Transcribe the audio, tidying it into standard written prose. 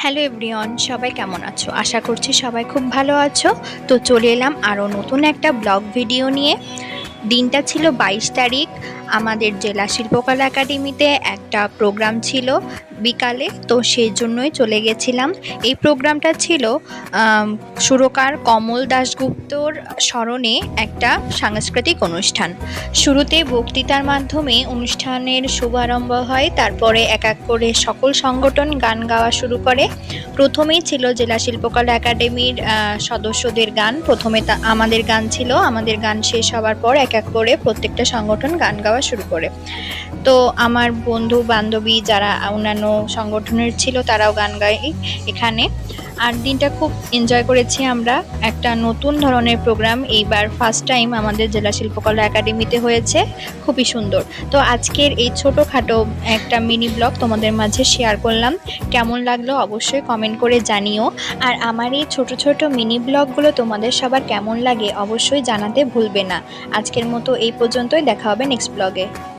Hello everyone, সবাই কেমন আছো? আশা করছি সবাই খুব ভালো আছো। তো চলে এলাম আরও নতুন একটা ব্লগ ভিডিও নিয়ে। দিনটা ছিল 22 তারিখ। আমাদের জেলা শিল্পকলা একাডেমিতে একটা প্রোগ্রাম ছিল বিকালে, তো সেই জন্যই চলে গেছিলাম। এই প্রোগ্রামটা ছিল সুরকার কমল দাশগুপ্তর স্মরণে একটা সাংস্কৃতিক অনুষ্ঠান। শুরুতে বক্তৃতার মাধ্যমে অনুষ্ঠানের শুভারম্ভ হয়, তারপরে এক এক করে সকল সংগঠন গান গাওয়া শুরু করে। প্রথমেই ছিল জেলা শিল্পকলা একাডেমির সদস্যদের গান। প্রথমে আমাদের গান ছিল। আমাদের গান শেষ হওয়ার পর এক এক করে প্রত্যেকটা সংগঠন গান গাওয়া শুরু করে। তো আমার বন্ধু বান্ধবী যারা অন্যান্য সংগঠনের ছিল তারাও গান গায় এখানে। আর দিনটা খুব এনজয় করেছি আমরা। একটা নতুন ধরনের প্রোগ্রাম এইবার ফার্স্ট টাইম আমাদের জেলা শিল্পকলা একাডেমিতে হয়েছে, খুবই সুন্দর। তো আজকের এই ছোটোখাটো একটা মিনি ব্লগ তোমাদের মাঝে শেয়ার করলাম। কেমন লাগলো অবশ্যই কমেন্ট করে জানিও। আর আমার এই ছোট ছোট মিনি ব্লগগুলো তোমাদের সবার কেমন লাগে অবশ্যই জানাতে ভুলবে না। আজকের মতো এই পর্যন্তই, দেখা হবে নেক্সট ব্লগে।